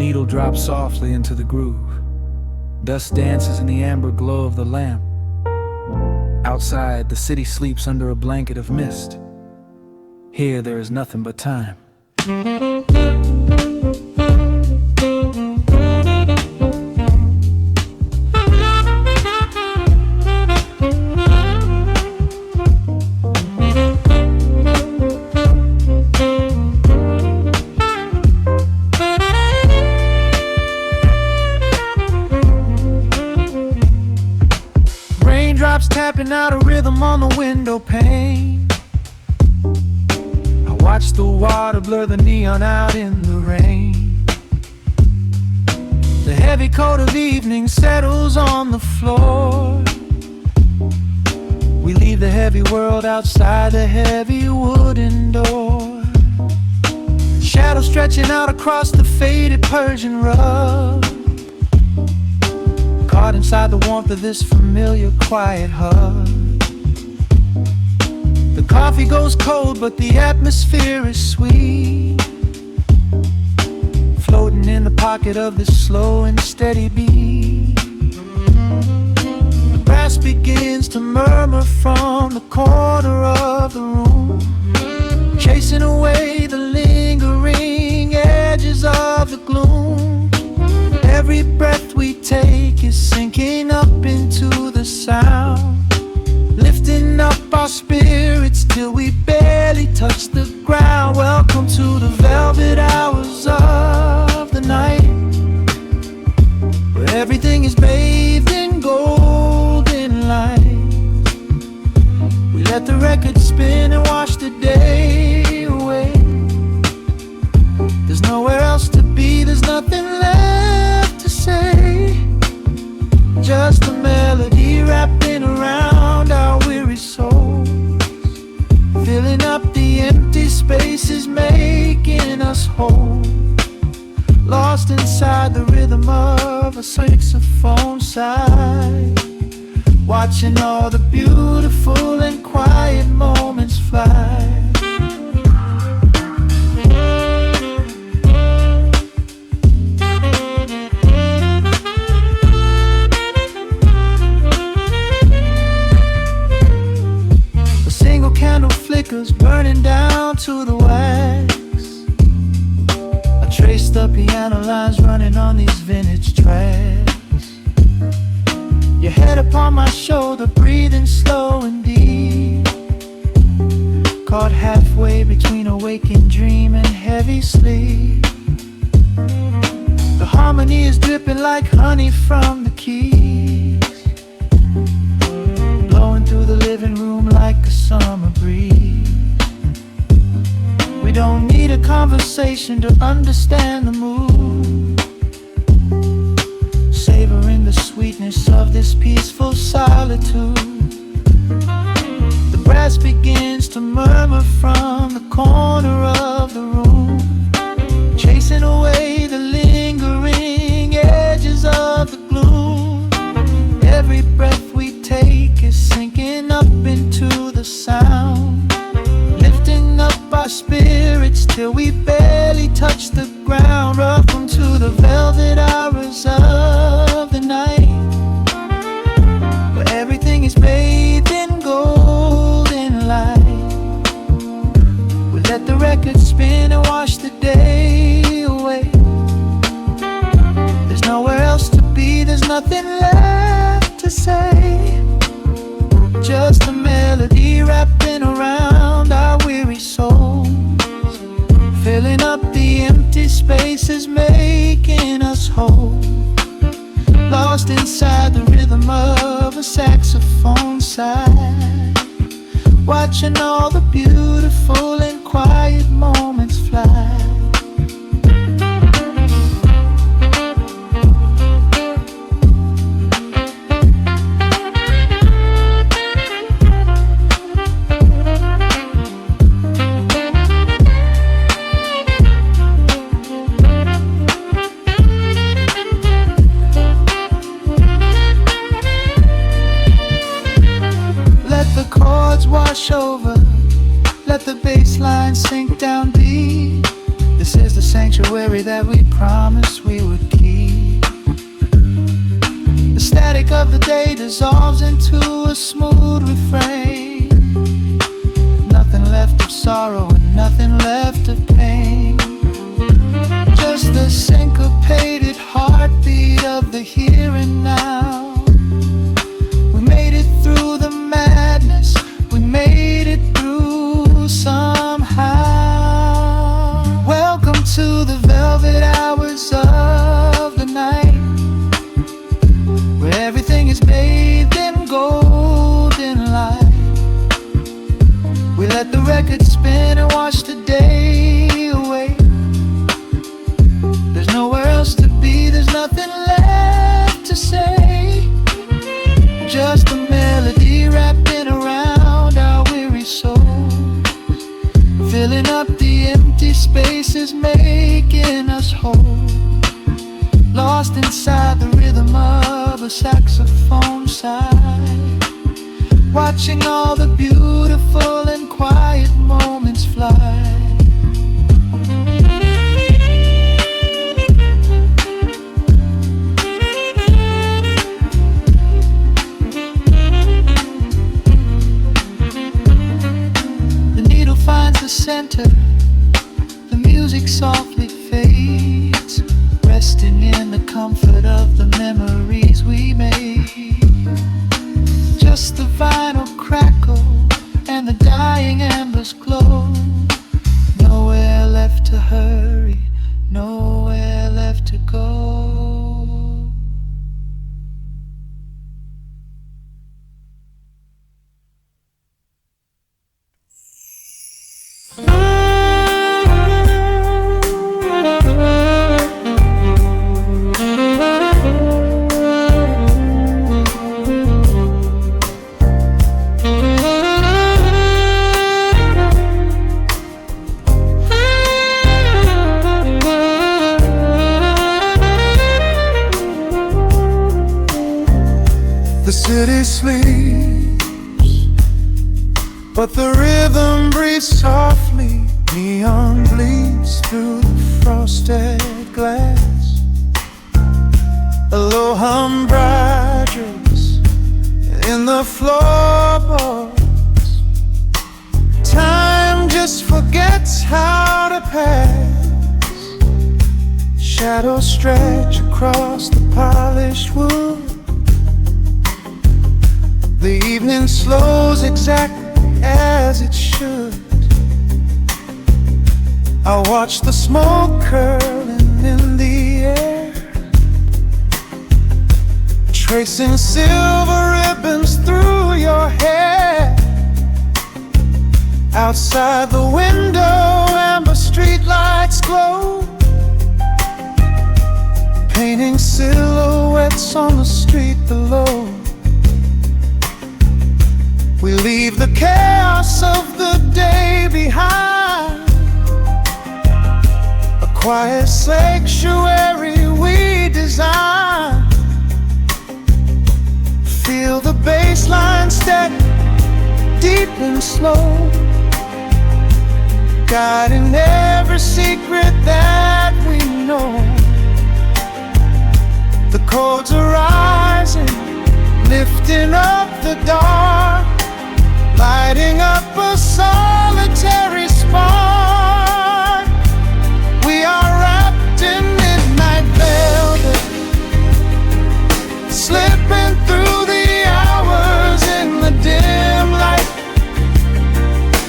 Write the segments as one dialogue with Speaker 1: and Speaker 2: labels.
Speaker 1: needle drops softly into the groove. Dust dances in the amber glow of the lamp. Outside, the city sleeps under a blanket of mist. Here, there is nothing but time. Raindrops tapping out a rhythm on the window pane. I watch the water blur the neon out in the rain. The heavy coat of evening settles on the floor. We leave the heavy world outside the heavy wooden door. Shadows stretching out across the faded Persian rug. Caught inside the warmth of this familiar quiet hug. The coffee goes cold, but the atmosphere is sweet. Floating in the pocket of this slow and steady beat. The brass begins to murmur from the corner of the room, chasing away the lingering edges of the gloom. Every breath we take is sinking up into the sound, lifting up our spirits till we barely touch the ground. Welcome to the velvet hours of the night, where everything is bathed in golden light. We let the record spin and wash the day away. There's nowhere else to be, there's nothing left to say. Just a melody wrapping around our weary souls, filling up the empty spaces, making us whole. Lost inside the rhythm of a saxophone sigh, watching all the beautiful and quiet moments fly. Candle flickers burning down to the wax. I trace the piano lines running on these vintage tracks. Your head upon my shoulder, breathing slow and deep, caught halfway between a waking dream and heavy sleep. The harmony is dripping like honey from the keys, blowing through the living room like a summer breeze. We don't need a conversation to understand the mood, savoring the sweetness of this peaceful solitude. The brass begins to murmur from the corner of the room, chasing away the lingering edges of the gloom. Every breath we take is sinking up into the sound, lifting up our spirits till we barely touch the ground. Welcome to the velvet hours of the night, where everything is bathed in golden light. We let the record spin and wash the day away. There's nowhere else to be, there's nothing left to say. Just a melody wrapping around our weary souls, filling up the empty spaces, making us whole. Lost inside the rhythm of a saxophone sigh, watching all the beautiful and quiet moments fly. Wash over, let the bass line sink down deep. This is the sanctuary that we promised we the day dissolves into a smooth refrain. Nothing left of sorrow and nothing left of pain. Just the syncopated heartbeat of the here and now. We made it through the madness, we made it through somehow. Welcome to the velvet hours of the night, where everything is bathed in golden light. We let the record spin and watch the day away. There's nowhere else to be, there's nothing left to say. Just a melody wrapping around our weary souls, filling up the empty spaces, making us whole. Lost inside the rhythm of a saxophone sigh, watching all the beautiful and quiet moments fly. Finds the center, the music softly fades, resting in the comfort of the memories we made. Just the vinyl crackle and the dying embers glow. Nowhere left to hurry, nowhere left to go. The city sleeps, but the rhythm breathes softly. Neon bleeds through the frosted glass. A low hum brights in the floorboards. Time just forgets how to pass. Shadows stretch across the polished wood. The evening slows exactly as it should. I watch the smoke curling in the air, tracing silver ribbons through your hair. Outside the window, amber streetlights glow, painting silhouettes on the street below. We leave the chaos of the day behind, a quiet sanctuary we design. Feel the bass line steady, deep and slow, guiding every secret that we know. The chords are rising, lifting up the dark, lighting up a solitary spark. We are wrapped in midnight velvet, slipping through the hours in the dim light.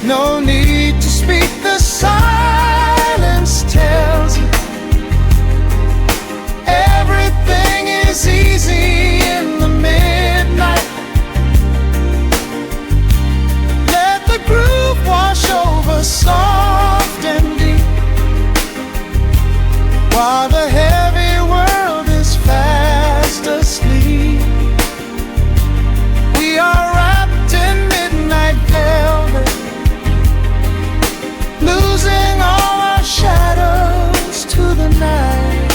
Speaker 1: No need to speak, the silence tells you everything is easy in the midnight. Groove wash over soft and deep, while the heavy world is fast asleep. We are wrapped in midnight velvet, losing all our shadows to the night.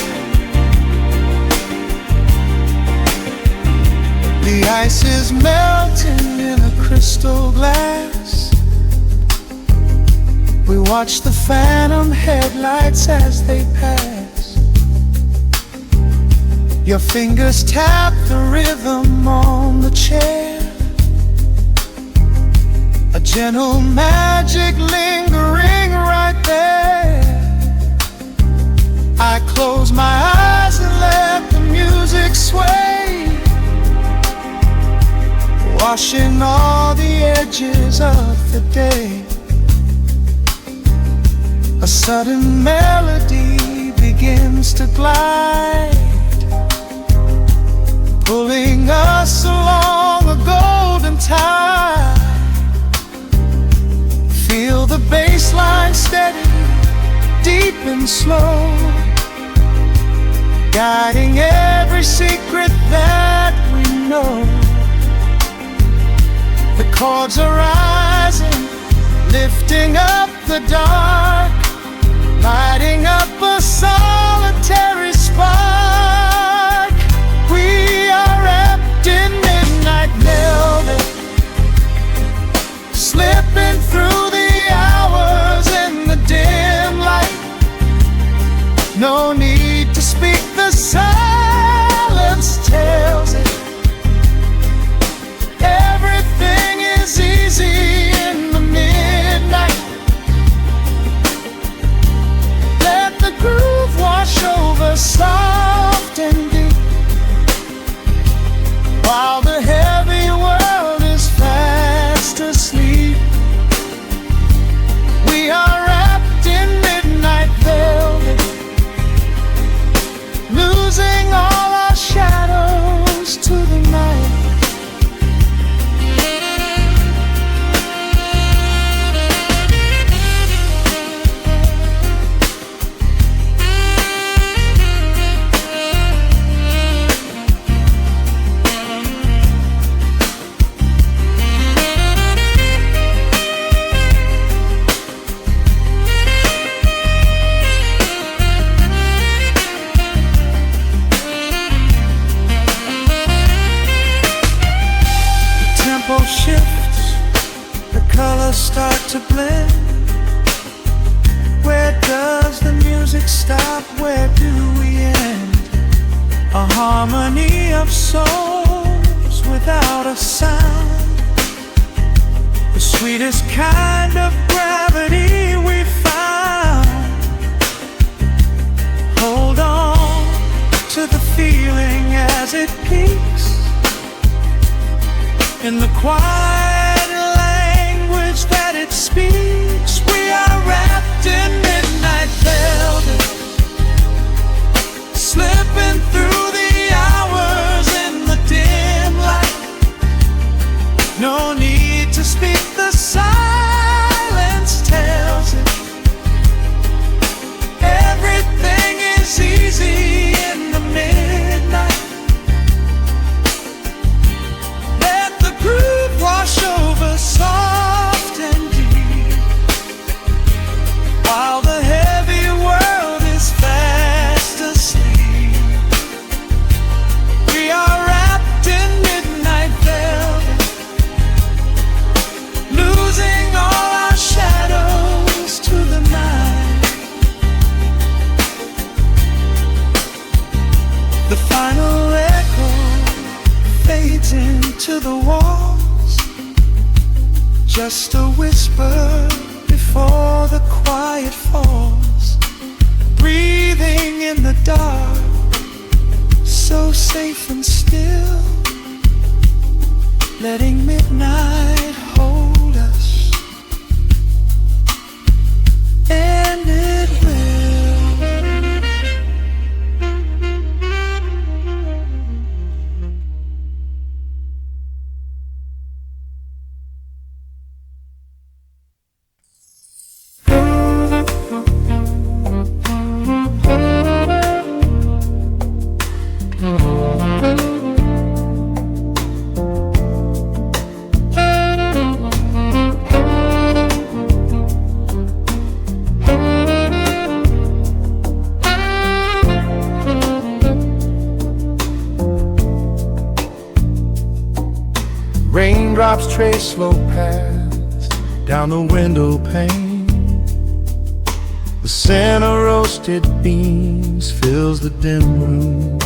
Speaker 1: The ice is melting in a crystal glass. We watch the phantom headlights as they pass. Your fingers tap the rhythm on gentle magic lingering right there. I close my eyes and let the music sway, washing all the edges of the day. A sudden melody begins to glide, pulling us along a golden tide. Feel the bass line steady, deep and slow, guiding every secret that we know. The chords are rising, lifting up the dark, lighting up a solitary spark. We are wrapped in midnight velvet, slipping through the hours in the dim light. No need to speak, the silence tells it. Everything is easy in the midnight. Let the groove wash over soft and deep, while the heavy world is fast asleep. We are wrapped in midnight velvet, losing all our shadows to the night. Shifts, the colors start to blend. Where does the music stop? Where do we end? A harmony of souls without a sound, the sweetest kind of gravity we found. Hold on to the feeling as it peaks in the quiet language that it speaks. We are wrapped in midnight velvet, slipping through the hours in the dim light. No need to speak, the silence tells it. Everything is easy in the midnight. Wash over soft and deep, while the heavy world is fast asleep. We are wrapped in midnight velvet, losing all our shadows to the night. The final echo fades into the wall, just a whisper before the quiet falls. Breathing in the dark, so safe and still, letting midnight hold us, and it will. Raindrops trace slow paths down the window pane. The scent of roasted beans fills the dim room.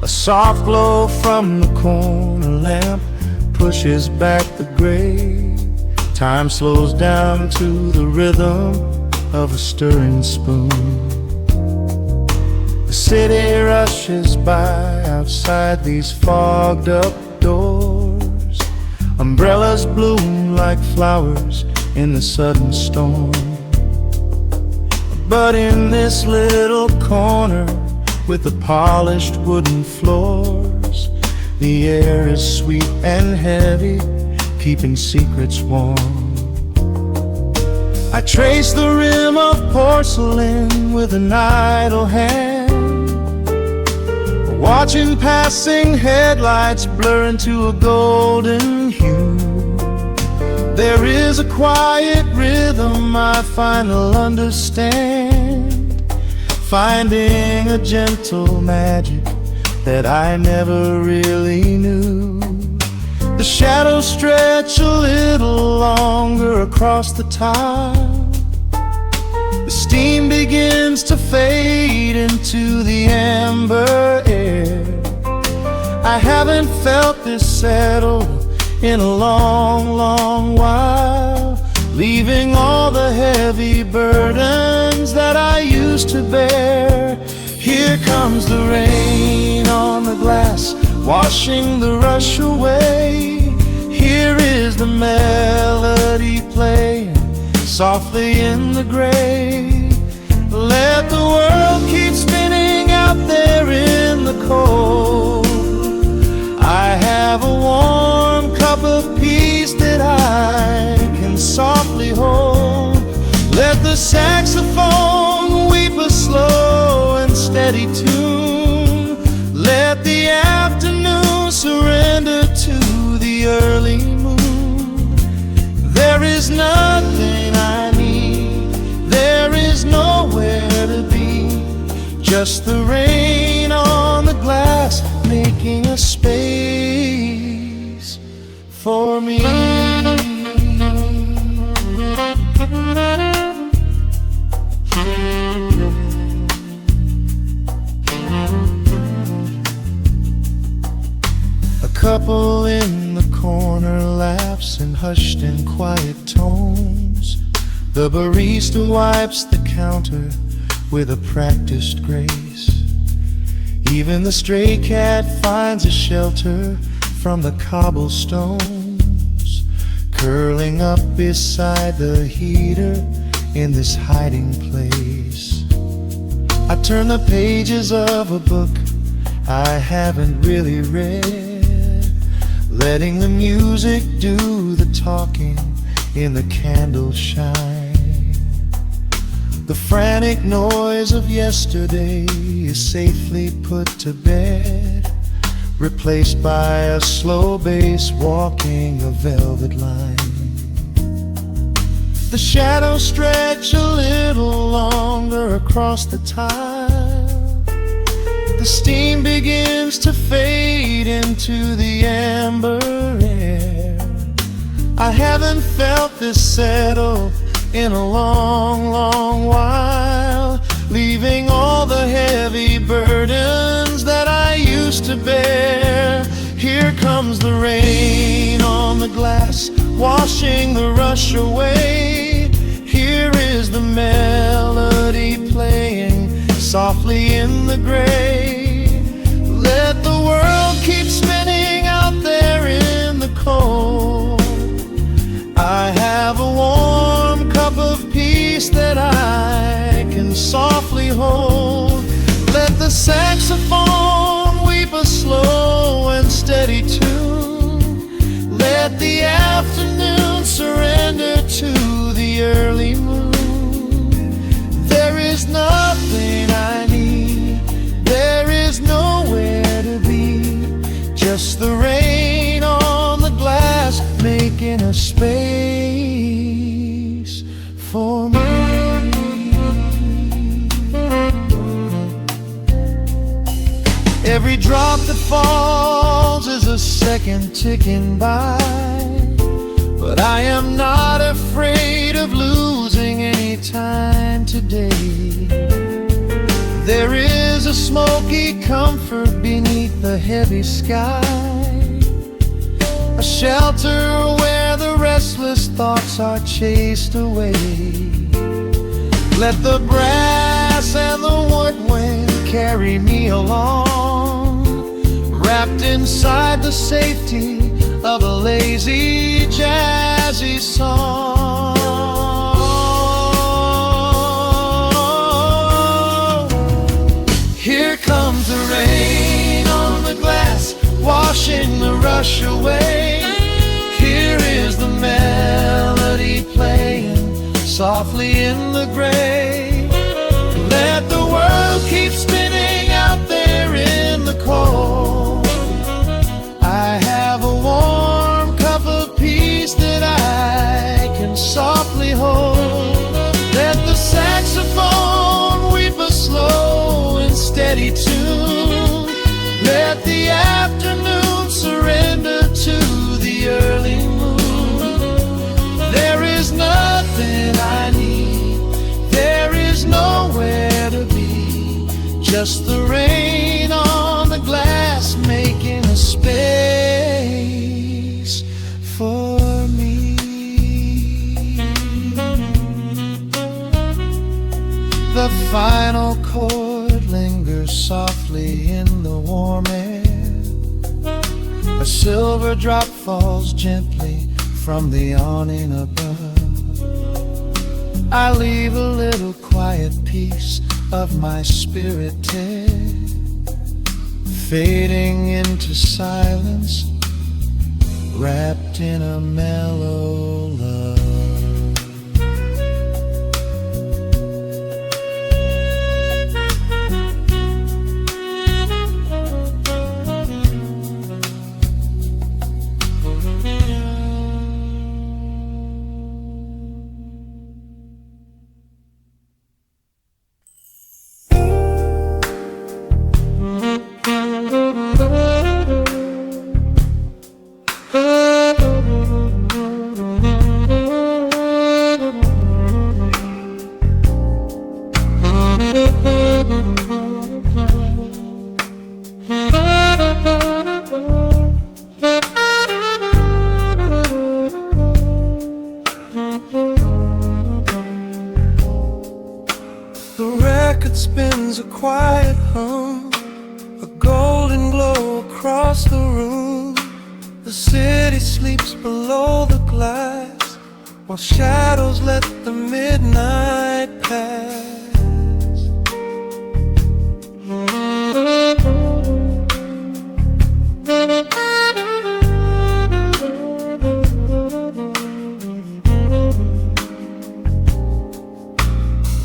Speaker 1: A soft glow from the corner lamp pushes back the gray. Time slows down to the rhythm of a stirring spoon. The city rushes by outside these fogged up doors. Umbrellas bloom like flowers in the sudden storm. But in this little corner with the polished wooden floors, the air is sweet and heavy, keeping secrets warm. I trace the rim of porcelain with an idle hand, watching passing headlights blur into a golden hue. There is a quiet rhythm I finally understand, finding a gentle magic that I never really knew. The shadows stretch a little longer across the tile. The steam begins to fade into the amber air. I haven't felt this settled in a long, long while, leaving all the heavy burdens that I used to bear. Here comes the rain on the glass, washing the rush away. Here is the melody playing softly in the gray. Let the world keep spinning out there in the cold. I have a warm cup of peace that I can softly hold. Let the saxophone weep a slow and steady tune. Let the afternoon surrender to the early moon. There is nothing I need, there is nowhere to be, just the rain on the glass making a space for me. A couple in the corner laughs in hushed and quiet tones. The barista wipes the counter with a practiced grace. Even the stray cat finds a shelter from the cobblestones, curling up beside the heater in this hiding place. I turn the pages of a book I haven't really read, letting the music do the talking in the candle shine. The frantic noise of yesterday is safely put to bed, replaced by a slow bass walking a velvet line. The shadows stretch a little longer across the tile. The steam begins to fade into the amber air. I haven't felt this settle in a long, long while, leaving all the heavy burdens that I used to bear. Here comes the rain on the glass, washing the rush away. Here is the melody playing softly in the gray. Let the world keep spinning out there in the cold. I have a warm cup of peace that I can softly hold. Let the saxophone weep a slow and steady tune. Let the afternoon surrender to the early moon. There is nothing I need, there is nowhere to be, just the rain on the glass making a space for me. Every drop that falls is a second ticking by, but I am not afraid of losing any time today. There is a smoky comfort beneath the heavy sky, a shelter where the restless thoughts are chased away. Let the brass and the woodwind carry me along, wrapped inside the safety of a lazy, jazzy song. Here comes the rain on the glass, washing the rush away. Here is the melody playing softly in the gray. Let the world keep spinning out there in the cold. I have a warm cup of peace that I can softly hold. Let the saxophone weep a slow and steady tune. Let the afternoon surrender to the early moon. There is nothing I need, there is nowhere to be, just the rain on the glass making a space for me. The final chord lingers softly in the warm air. A silver drop falls gently from the awning above. I leave a little quiet piece of my spirit tear, fading into silence, wrapped in a mellow love. Spins a quiet hum, a golden glow across the room. The city sleeps below the glass, while shadows let the midnight pass.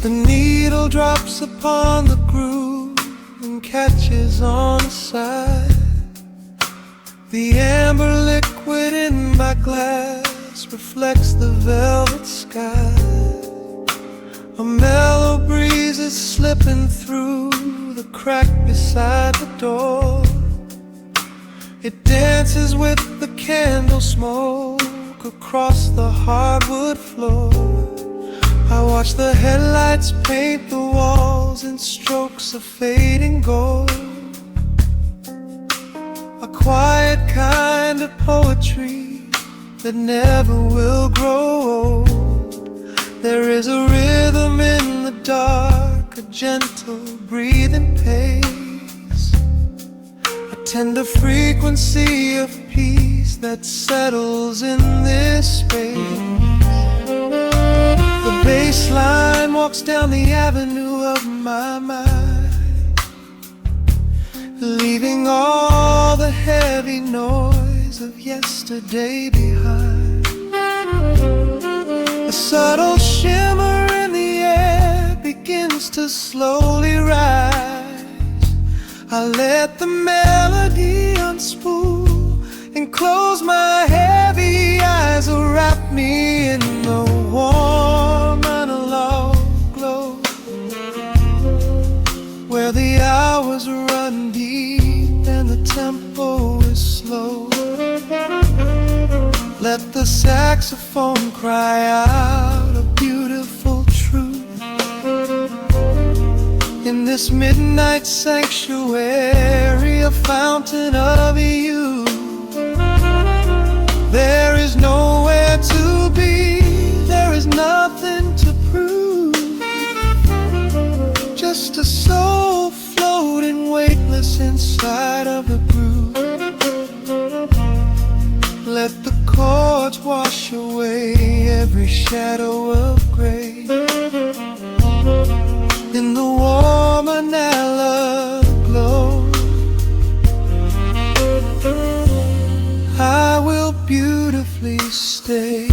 Speaker 1: The needle drops upon the groove and catches on the side. The amber liquid in my glass reflects the velvet sky. A mellow breeze is slipping through the crack beside the door. It dances with the candle smoke across the hardwood floor. I watch the headlights paint the walls in strokes of fading gold. A quiet kind of poetry that never will grow old. There is a rhythm in the dark, a gentle breathing pace, a tender frequency of peace that settles in this space. The bass line walks down the avenue of my mind, leaving all the heavy noise of yesterday behind. A subtle shimmer in the air begins to slowly rise. I let the melody unspool and close my heavy eyes, wrap me in the warm analog glow, where the hours run deep and the tempo is slow. Let the saxophone cry out a beautiful truth in this midnight sanctuary, a fountain of youth. shadow of gray. In the warm vanilla glow, I will beautifully stay.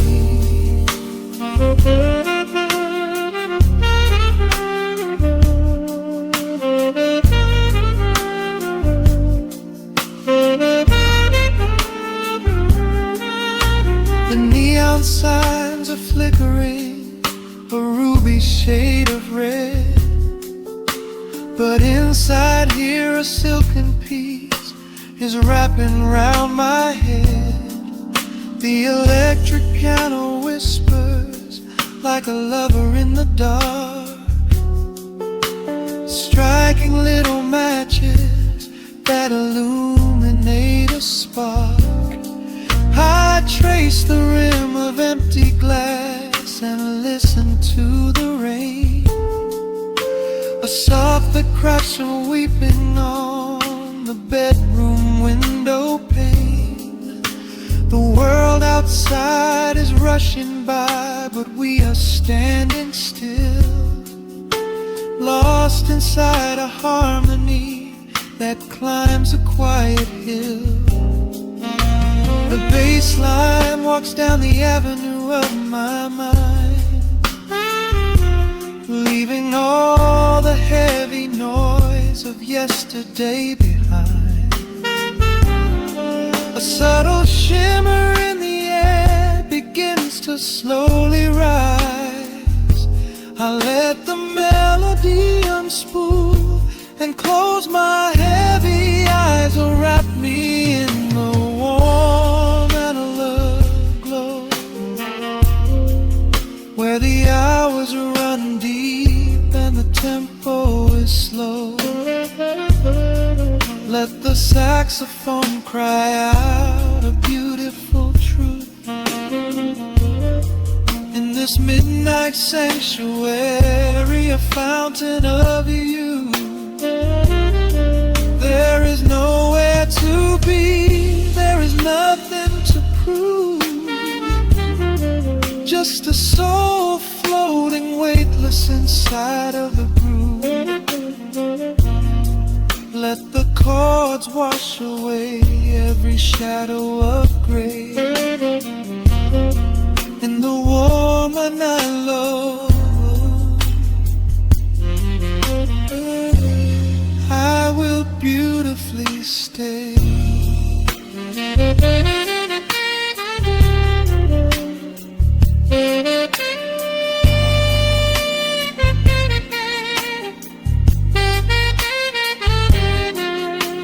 Speaker 1: The neon signs are flickering, a ruby shade of red. But inside here a silken peace is wrapping round my head. The electric piano whispers like a lover in the dark, striking little matches that illuminate a spark. I trace the rim of empty glass and listen to the rain, a soft crushing weeping on the bedroom window pane. The world outside is rushing by, but we are standing still, lost inside a harmony that climbs a quiet hill. The bass line walks down the avenue of my mind, leaving all the heavy noise of yesterday behind. A subtle shimmer in the air begins to slowly rise. I let the melody unspool and close my heavy eyes, or wrap me in the warm analog glow, where the hours run deep and the tempo is slow. Let the saxophone cry out a beautiful truth in this midnight sanctuary, a fountain of youth. There is nowhere to be, there is nothing to prove, just a soul floating weightless inside of the groove. Let the chords wash away every shadow of gray. In the warm vanilla, I will beautifully stay.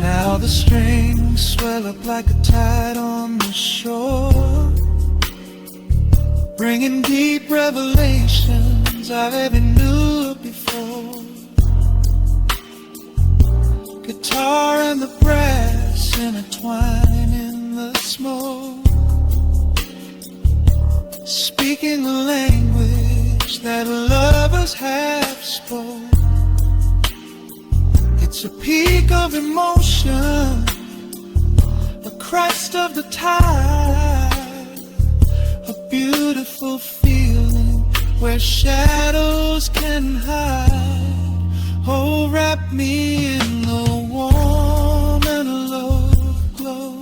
Speaker 1: Now the strings swell up like a tide on the shore, bringing deep revelations I've ever knew before. Guitar and the brass intertwine in the smoke, speaking a language that lovers have spoke. It's a peak of emotion, a crest of the tide, a beautiful feeling where shadows can hide. Oh, wrap me in the warm analog glow,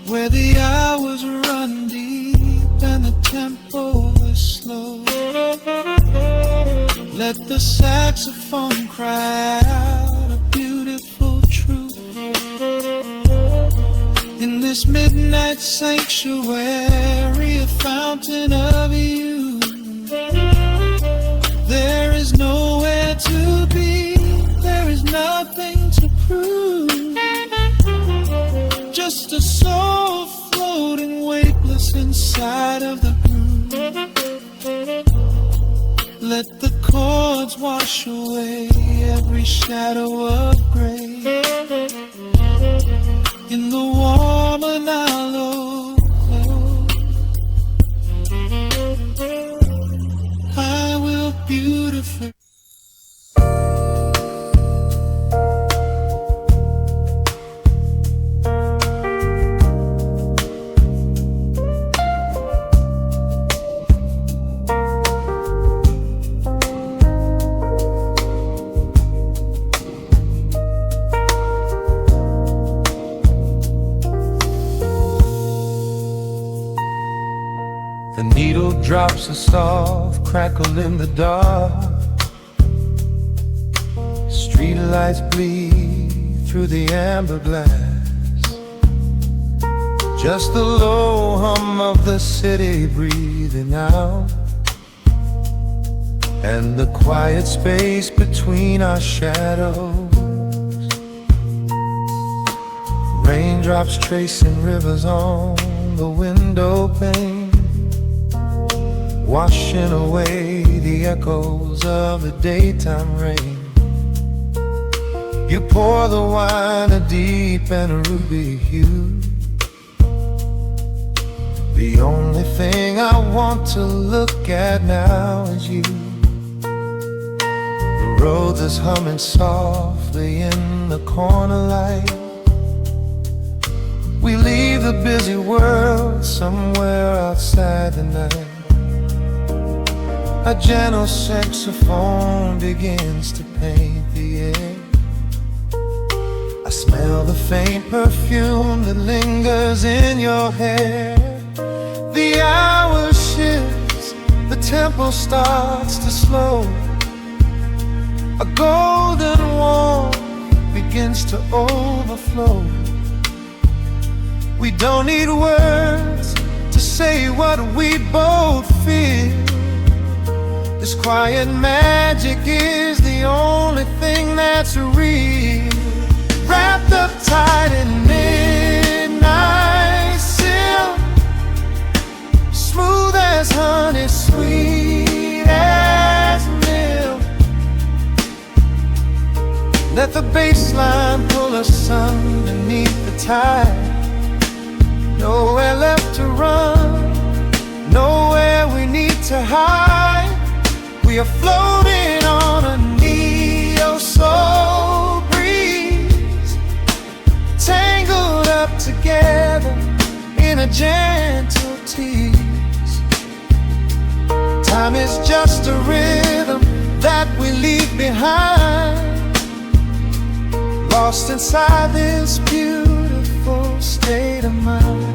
Speaker 1: where the hours run deep and the tempo is slow. Let the saxophone cry out a beautiful truth in this midnight sanctuary, a fountain of youth. There is nowhere to be, there is nothing to prove, just a soul floating weightless inside of the groove. Let the chords wash away every shadow of gray. In the warm analog glow, I will beautifully. The needle drops a soft crackle in the dark. Street lights bleed through the amber glass. Just the low hum of the city breathing out, and the quiet space between our shadows. Raindrops tracing rivers on the window pane, washing away the echoes of the daytime rain. You pour the wine a deep and a ruby hue. The only thing I want to look at now is you. The road is humming softly in the corner light. We leave the busy world somewhere outside the night. A gentle saxophone begins to paint the air. I smell the faint perfume that lingers in your hair. The hour shifts, the tempo starts to slow. A golden warmth begins to overflow. We don't need words to say what we both feel. This quiet magic is the only thing that's real. Wrapped up tight in midnight silk, smooth as honey, sweet as milk. Let the bass line pull us underneath the tide. Nowhere left to run, nowhere we need to hide. We are floating on a neo-soul breeze, tangled up together in a gentle tease. Time is just a rhythm that we leave behind, lost inside this beautiful state of mind.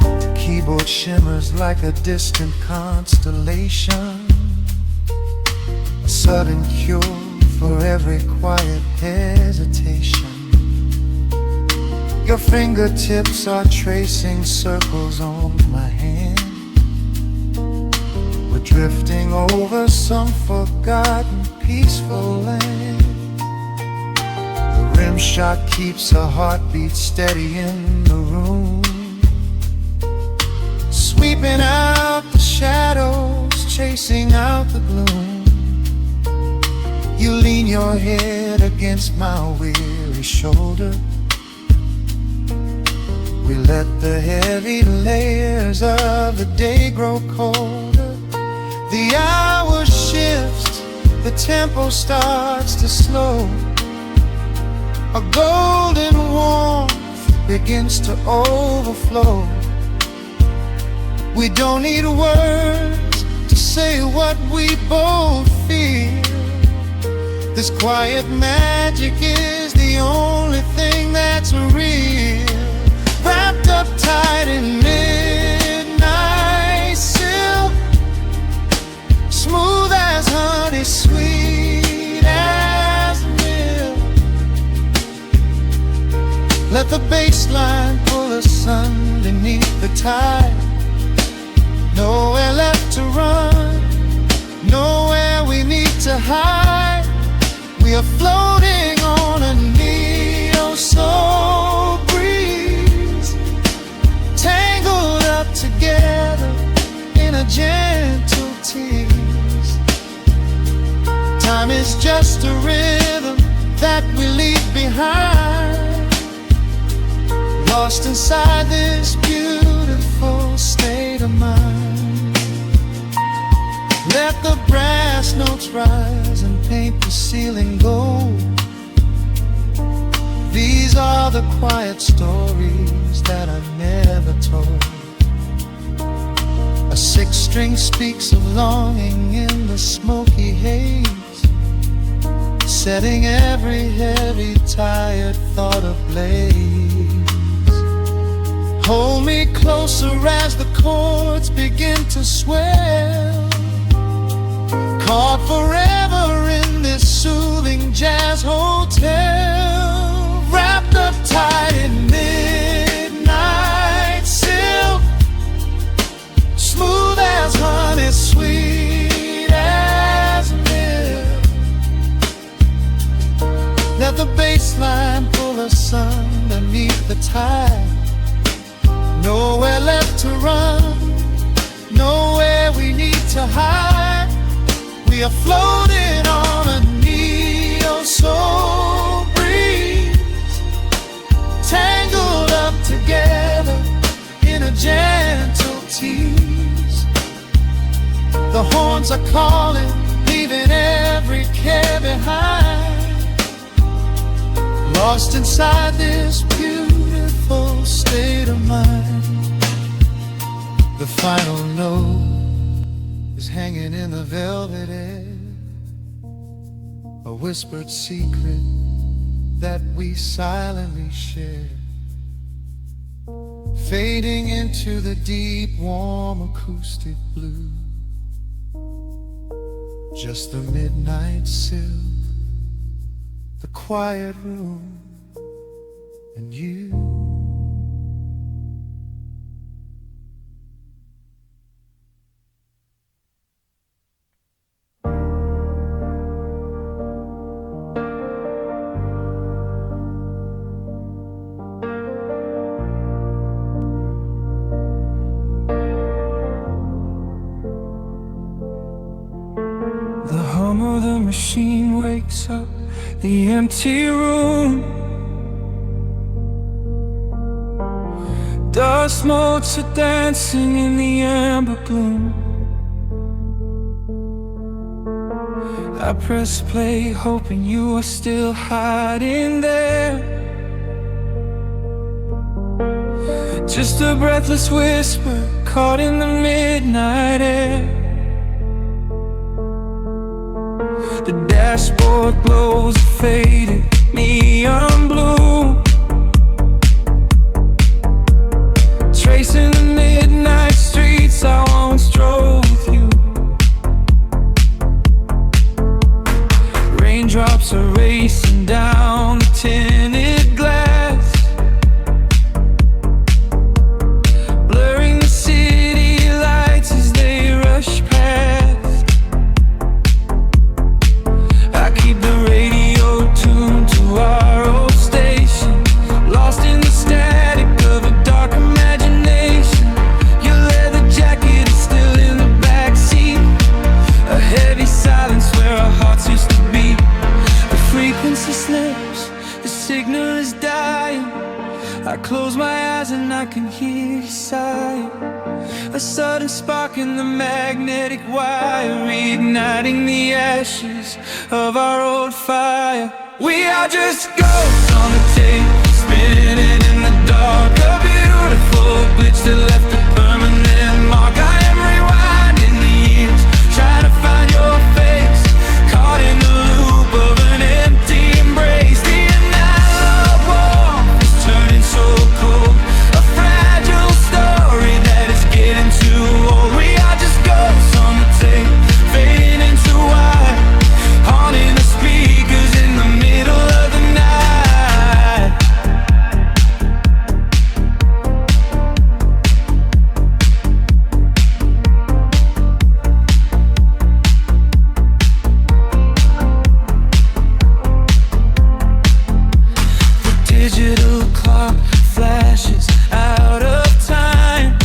Speaker 1: The keyboard shimmers like a distant constellation, a sudden cure for every quiet hesitation. Your fingertips are tracing circles on my hand. We're drifting over some forgotten peaceful land. The rim shot keeps a heartbeat steady in the room, sweeping out the shadows, chasing out the gloom. You lean your head against my weary shoulder. We let the heavy layers of the day grow colder. The hour shifts, the tempo starts to slow. A golden warmth begins to overflow. We don't need words to say what we both feel. This quiet magic is the only thing that's real. Wrapped up tight in midnight silk, smooth as honey, sweet as milk. Let the bass line pull us underneath the tide. Nowhere left to run, nowhere we need to hide. We are floating on a neo-soul breeze, tangled up together in a gentle tease. Time is just a rhythm that we leave behind, lost inside this beautiful state of mind. Let the brass notes rise and paint the ceiling gold. These are the quiet stories that I never told. A sixth string speaks of longing in the smoky haze, setting every heavy, tired thought ablaze. Hold me closer as the chords begin to swell. Caught forever in this soothing jazz hotel. Wrapped up tight in midnight silk. Smooth as honey, sweet as milk. Let the bass line pull us underneath the tide. Nowhere left to run, nowhere we need to hide. We are floating on a neo-soul breeze, tangled up together in a gentle tease. The horns are calling, leaving every care behind. Lost inside this beautiful state of mind. The final note is hanging in the velvet air, a whispered secret that we silently share, fading into the deep, warm acoustic blue. Just the midnight silk, the quiet room, and you.
Speaker 2: The hum of the machine wakes up the empty room. Dust motes are dancing in the amber gloom. I press play, hoping you are still hiding there. Just a breathless whisper caught in the midnight air. The dashboard glows a faded neon blue, tracing the midnight streets I once drove with you. Raindrops are racing down the tinted glass, blurring the city lights as they rush past. I keep the radio tuned to our old station, lost in the static of a dark imagination. Your leather jacket is still in the backseat, a heavy silence where our hearts used to beat. The frequency slips, the signal is dying. I close my eyes and I can hear you sighing. A sudden spark in the magnetic wire, reigniting the ashes of our old fire. We are just ghosts on the tape, spinning in the dark. A beautiful glitch that left a permanent mark. I am rewinding the years, trying to find your face, caught in the loop of an empty embrace. The analog warmth is turning so cold, a fragile story that is getting too old. We are just ghosts on the tape, fading into white, haunting the speakers in the middle of the night. The digital clock flashes out of time.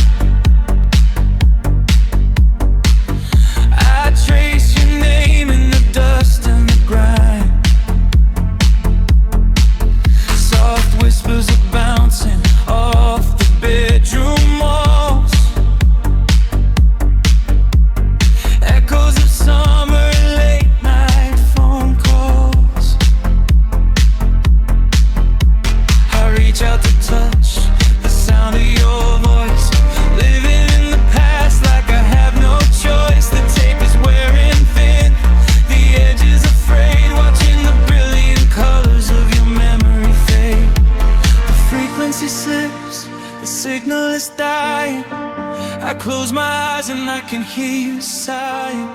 Speaker 2: I trace your name in the dust and the grime. Soft whispers are bouncing off the bedroom walls, echoes of summer late night phone calls. I reach out to touch the sound of your voice, living in the past like I have no choice. The tape is wearing thin, the edge is afraid, watching the brilliant colors of your memory fade. The frequency slips, the signal is dying. I close my eyes and I can hear you sighing.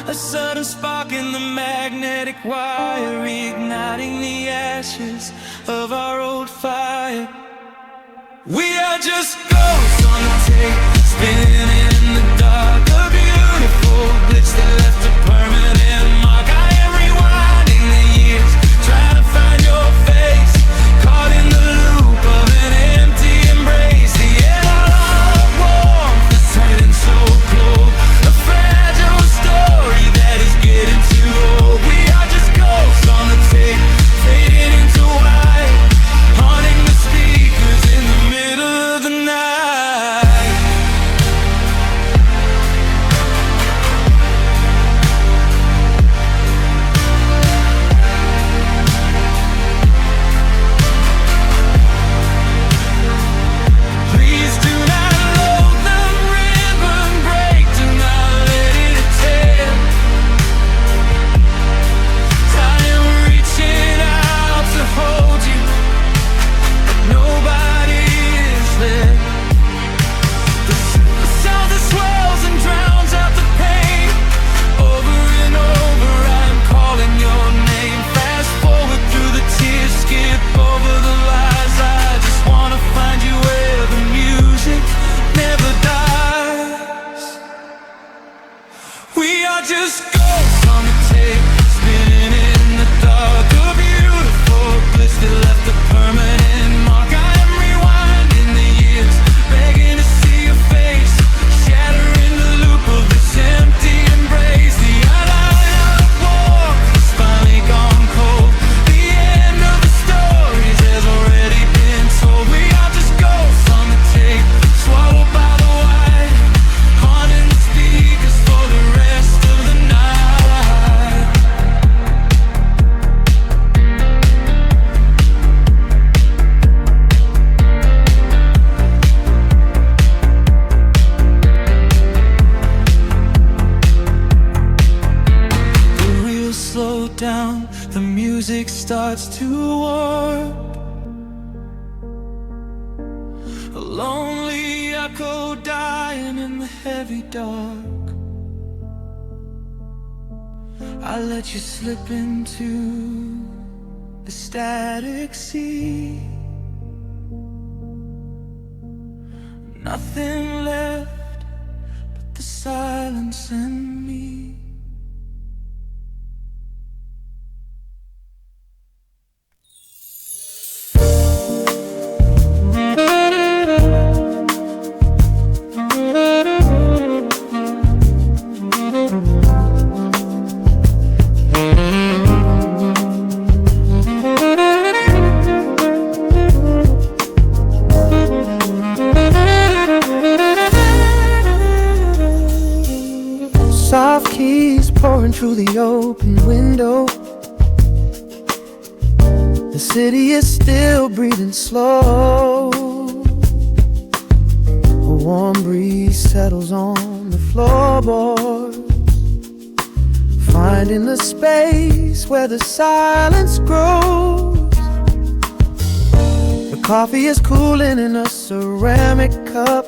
Speaker 2: A sudden spark in the magnetic wire, reigniting the ashes of our old fire. We are just ghosts on the tape, spinning in the dark. A beautiful glitch that left a permanent mark. I am rewinding the years, trying to find your face, caught in the loop of an empty embrace. The air of warmth is turning so cold, a fragile story that is getting too old. We are just ghosts on the tape, fading into white, haunting the speakers in the middle of the night. Please do not load the ribbon break, do not let it tear. I am reaching out to hold you, but nobody is there. The sound that swells and drowns out the pain. Over and over I'm calling your name. Fast forward through the tears, skip over the lies. I just wanna find you where the music never dies. We are just ghosts on the tape, spinning in the dark. A beautiful glitch that left a permanent mark. I am rewinding the years, begging to see your face, shattering the loop of this empty embrace. The eye of war has finally gone cold. The end of the stories has already been told. We are just ghosts on the tape, swallowed by the white, haunting the speakers for the rest of the night. The wheels slow down, the music starts to warp. A lonely echo dying in the heavy dark. I let you slip into the static sea. Nothing left but the silence and me.
Speaker 1: Soft keys pouring through the open window. The city is still breathing slow. A warm breeze settles on the floorboards, finding the space where the silence grows. The coffee is cooling in a ceramic cup.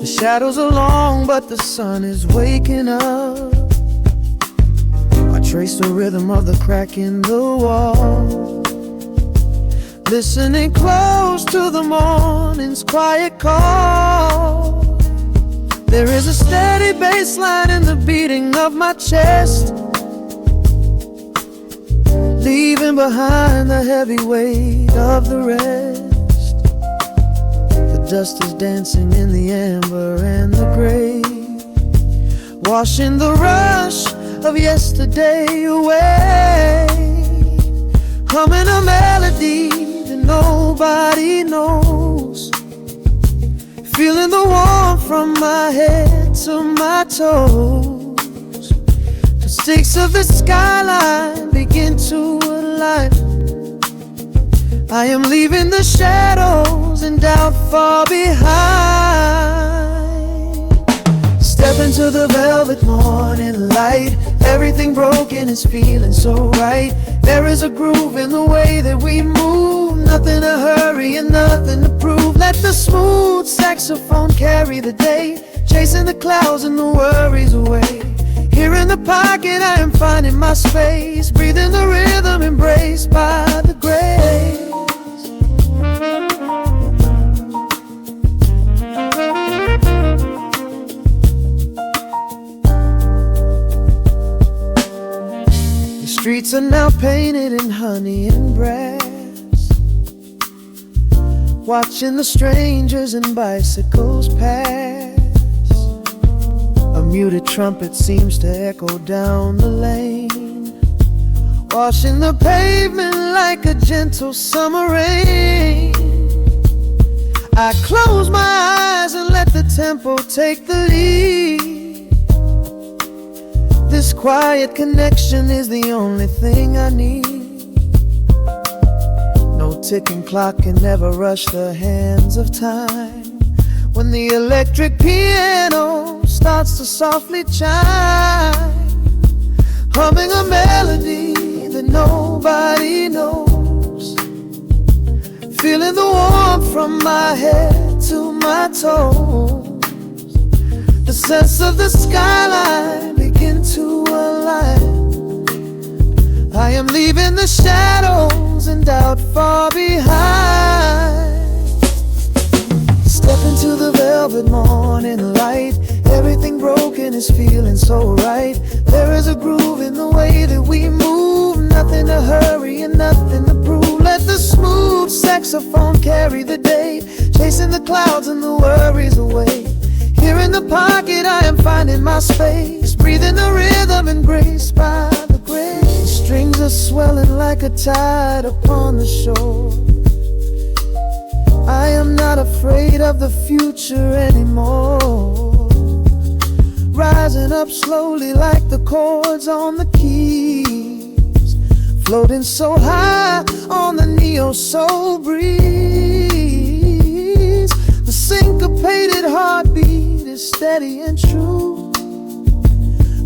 Speaker 1: The shadows are long, but the sun is waking up. I trace the rhythm of the crack in the wall, listening close to the morning's quiet call. There is a steady bass line in the beating of my chest, leaving behind the heavy weight of the rest. The dust is dancing in the amber and the gray, washing the rush of yesterday away. Humming a melody that nobody knows, feeling the warmth from my head to my toes. The sticks of the skyline begin to align. I am leaving the shadows and doubt far behind. Step into the velvet morning light. Everything broken is feeling so right. There is a groove in the way that we move. Nothing to hurry and nothing the smooth saxophone carry the day, chasing the clouds and the worries away. Here in the pocket I am finding my space, breathing the rhythm embraced by the grace. The streets are now painted in honey and brass, watching the strangers and bicycles pass. A muted trumpet seems to echo down the lane, washing the pavement like a gentle summer rain. I close my eyes and let the tempo take the lead. This quiet connection is the only thing I need. No ticking clock can never rush the hands of time. When the electric piano starts to softly chime, humming a melody that nobody knows, feeling the warmth from my head to my toes. The sense of the skyline begin to align. I am leaving the shadows and doubt far behind. Step into the velvet morning light. Everything broken is feeling so right. There is a groove in the way that we move, nothing to hurry and nothing to prove. Let the smooth saxophone carry the day, chasing the clouds and the worries away. Here in the pocket I am finding my space, breathing the rhythm embraced by the grace. The strings are swelling like a tide upon the shore. I am not afraid of the future anymore. Rising up slowly like the chords on the keys, floating so high on the neo-soul breeze. The syncopated heartbeat is steady and true,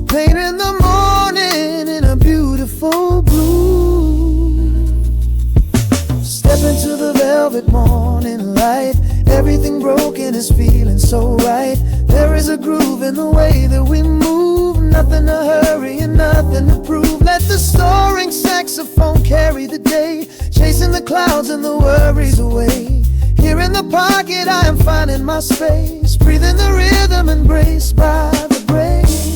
Speaker 1: painting the morning in a beautiful blue. Step into the velvet morning light. Everything broken is feeling so right. There is a groove in the way that we move, nothing to hurry and nothing to prove. Let the soaring saxophone carry the day, chasing the clouds and the worries away. Here in the pocket I am finding my space, breathing the rhythm embraced by the grace.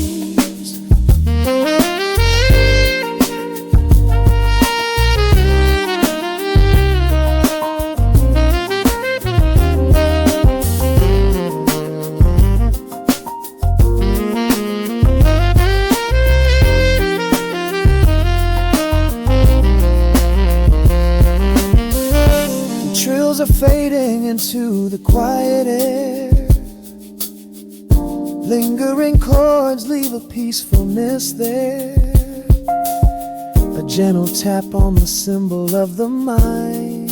Speaker 1: Are fading into the quiet air. Lingering chords leave a peacefulness there, a gentle tap on the cymbal of the mind,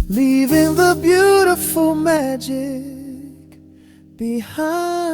Speaker 1: leaving the beautiful magic behind.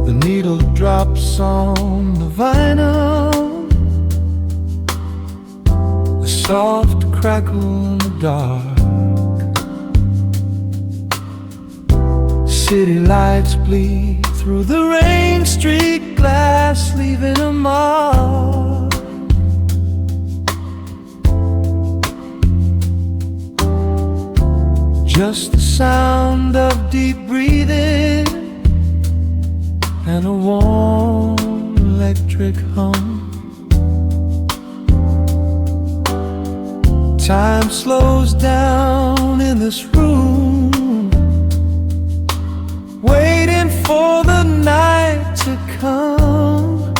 Speaker 1: The needle drops on the vinyl, the soft crackle in the dark. City lights bleed through the rain-streaked glass, leaving a mark. Just the sound of deep breathing and a warm electric hum. Time slows down in this room, waiting for for the night to come.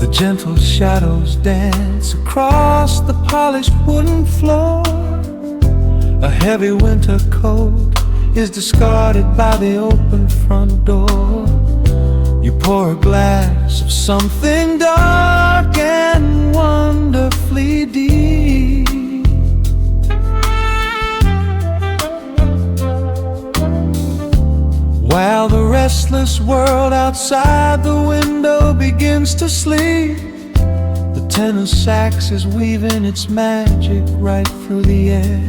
Speaker 1: The gentle shadows dance across the polished wooden floor. A heavy winter coat is discarded by the open front door. You pour a glass of something dark and wonderfully deep. While the restless world outside the window begins to sleep, the tenor sax is weaving its magic right through the air.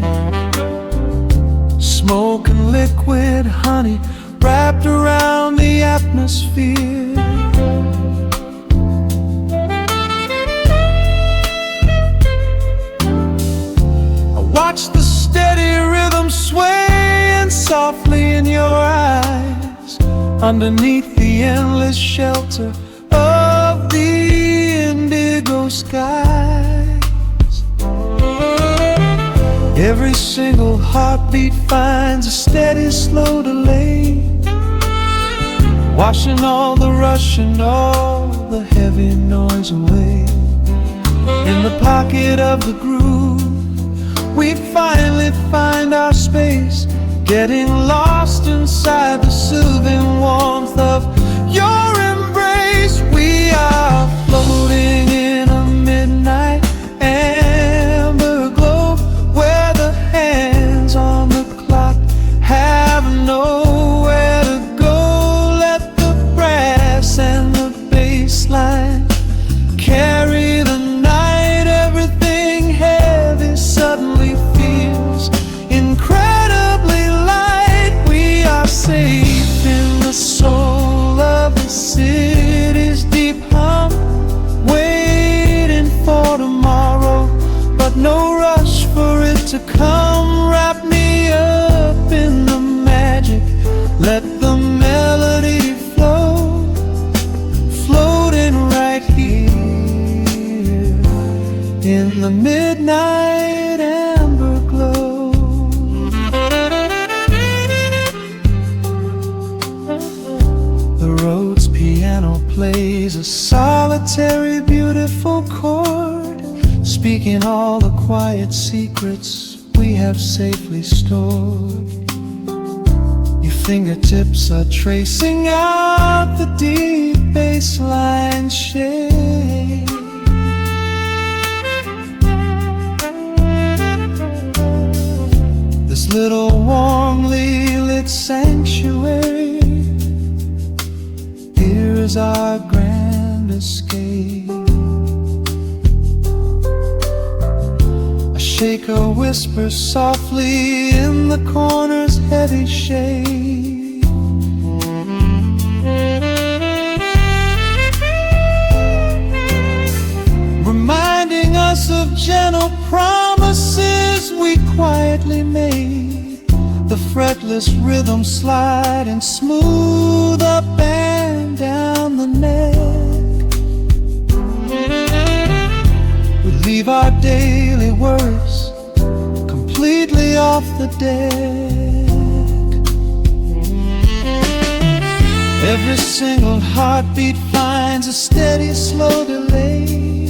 Speaker 1: Smoke and liquid honey wrapped around the atmosphere. I watch the steady rhythm swaying softly in your eyes, underneath the endless shelter of the indigo skies. Every single heartbeat finds a steady, slow delay, washing all the rush and all the heavy noise away. In the pocket of the groove, we finally find our space, getting lost inside the soothing warmth of your embrace. We are floating in a midnight amber glow, where the hands on the clock have nowhere to go. Let the brass and the bass line carry the night. Everything heavy suddenly feels incredibly light. We are safe in the soul of the city's deep hum, waiting for tomorrow, but no rush for it to come. Wrap me up in the magic, let the melody flow, floating right here in the midnight amber glow. The Rhodes piano plays a solitary, beautiful chord, speaking all the quiet secrets we have safely stored. Your fingertips are tracing out the deep bassline shade. This little warmly lit sanctuary, here is our grand escape. A shaker whispers softly in the corner's heavy shade. Reminding us of gentle promises we quietly made. The fretless rhythm sliding smooth up and down the neck. We leave our daily worries completely off the deck. Every single heartbeat finds a steady, slow delay,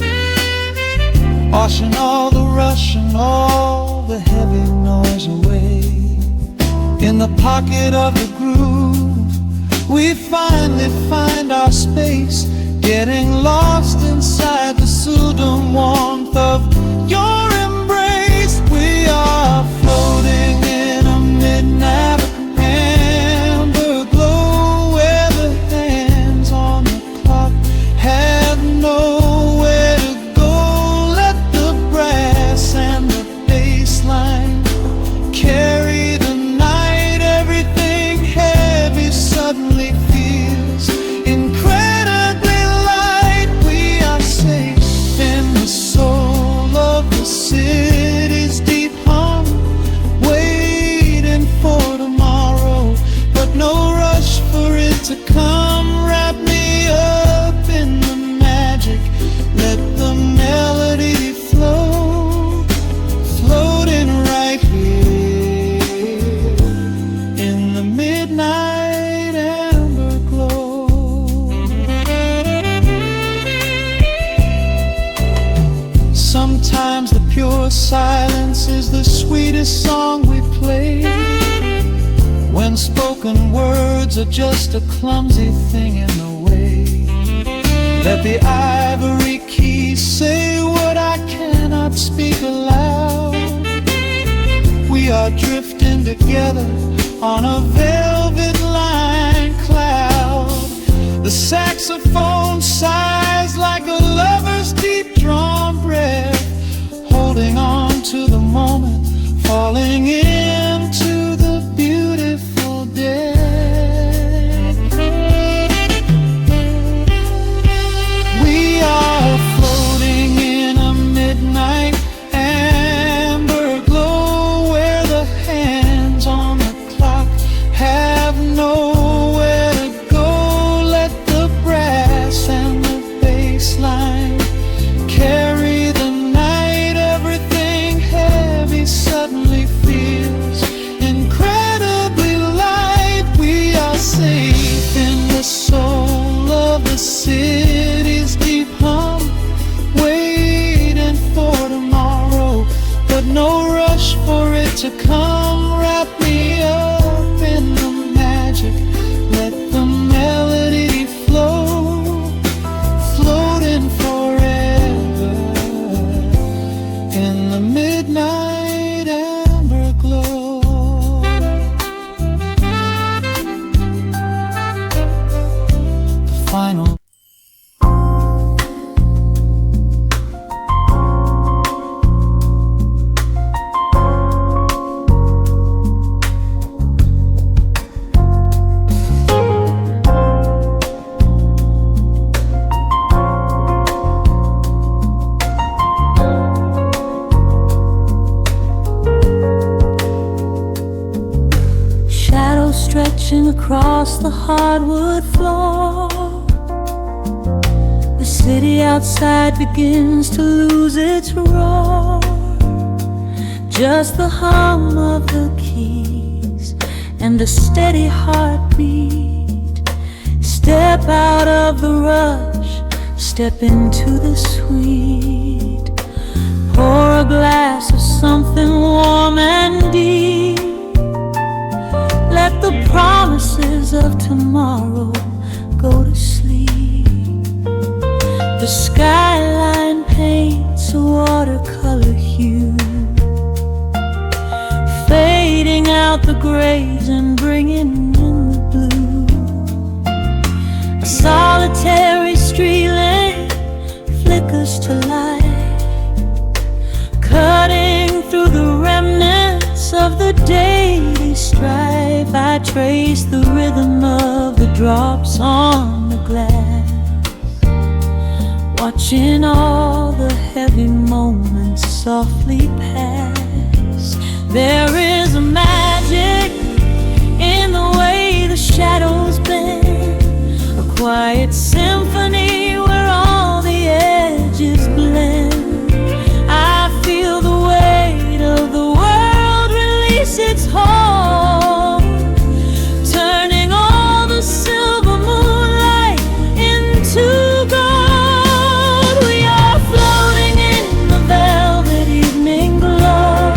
Speaker 1: washing all the rush and all the heavy noise away. In the pocket of the groove, we finally find our space, getting lost inside the soothing warmth of your embrace. We are floating in a midnight amber glow, where the hands on the clock have nowhere to go. Let the brass and the bass line carry the night. Everything heavy suddenly feels incredibly light. We are safe in the soul words are just a clumsy thing in the way. Let the ivory keys say what I cannot speak aloud. We are drifting together on a velvet line cloud. The saxophone sighs like a lover's deep drawn breath, holding on to the moment, falling into the beautiful dead. We are floating in a midnight amber glow, where the hands on the clock have nowhere to go. Let the brass and the bass line carry the night. Everything heavy suddenly feels incredibly light. We are safe in the soul of the city's deep hum, waiting for tomorrow, but no rush for it to come. Wrap me up in the magic, let the melody flow, floating forever in the midnight amber glow. The final shadows stretching across the hardwood floor. The city outside begins to lose its roar. Just the hum of the keys and a steady heartbeat. Step out of the rush, step into the sweet. Pour a glass of something warm and deep. Let the promises of tomorrow go to sleep. The skyline paints a watercolor hue, fading out the grays and bringing in the blue. A solitary street lamp flickers to light, cutting through the remnants of the daily strife. I trace the rhythm of the drops on the glass, watching all the heavy moments softly pass. There is a magic in the way the shadows bend, a quiet symphony where all the edges blend. I feel the weight of the world release its hold, turning all the silver moonlight into gold. We are floating in the velvet evening glow,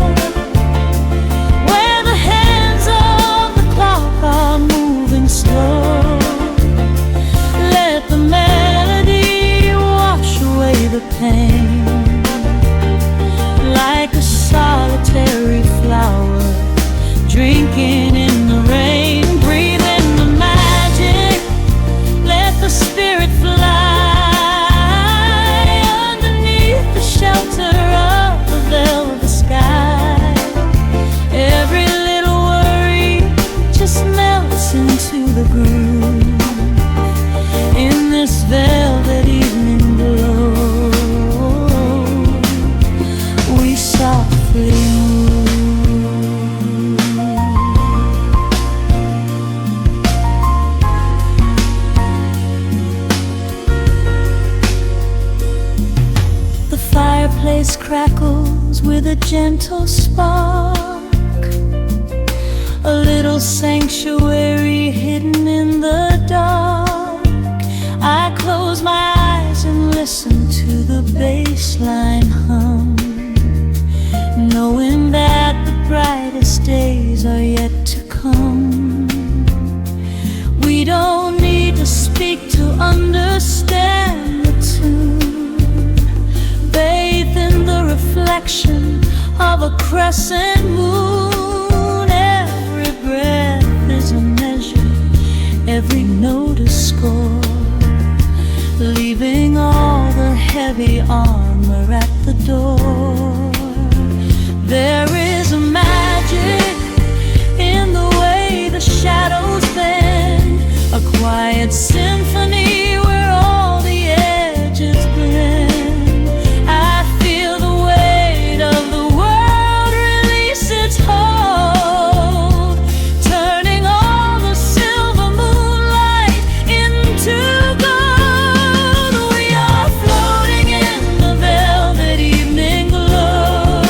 Speaker 1: where the hands of the clock are moving slow. Let the melody wash away the pain, like a solitary flower drinking in the rain. Breathe in the magic, let the spirit fly underneath the shelter of the velvet sky. Every little worry just melts into the groove in this velvet evening glow. We softly move. The fireplace crackles with a gentle spark, a little sanctuary hidden in the dark. I close my eyes and listen to the bass line hum, knowing that the brightest days are yet to come. understand the tune, bathed in the reflection of a crescent moon. Every breath is a measure, every note a score, leaving all the heavy armor at the door. There is a magic in the way the shadows bend, a quiet symphony where all the edges blend. I feel the weight of the world release its hold, turning all the silver moonlight into gold. We are floating in the velvet evening glow,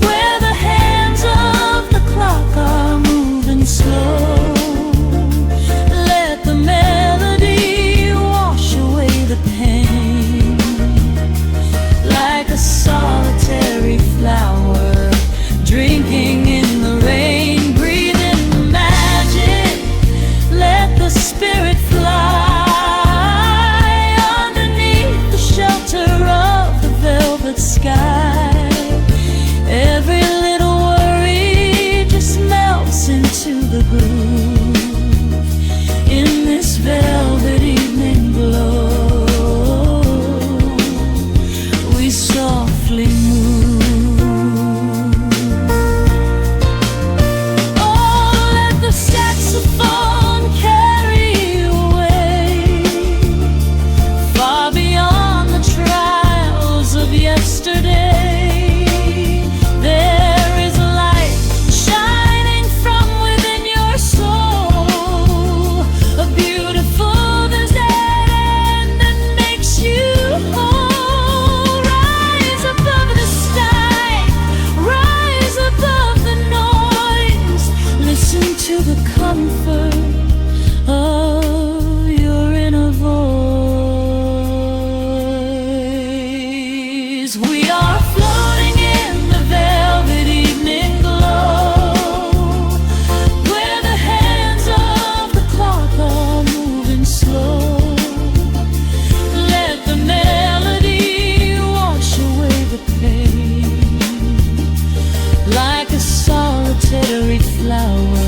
Speaker 1: where the hands of the clock are moving slow. Let the melody wash away the pain, like a solitary flower drinking in the rain. Breathe in the magic, let the spirit fly underneath the shelter of the velvet sky. Every little worry just melts into the groove in this velvet evening glow. We softly move. Oh, let the saxophone carry you away, far beyond the trials of yesterday. There is a light shining from within your soul, a beautiful desert that makes you whole. Rise above the sky, rise above the noise, listen to the comfort of your inner voice. We are floating in the velvet evening glow, where the hands of the clock are moving slow. Let the melody wash away the pain, like a solitary flower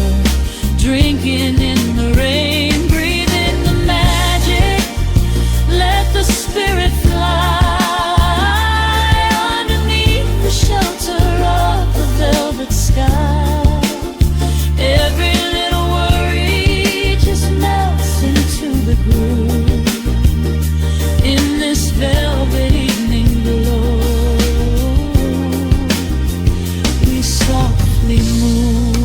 Speaker 1: drinking in the rain. Breathe in the magic, let the spirit fly underneath the shelter of the velvet sky. Every little worry just melts into the groove in this velvet evening glow. We softly move.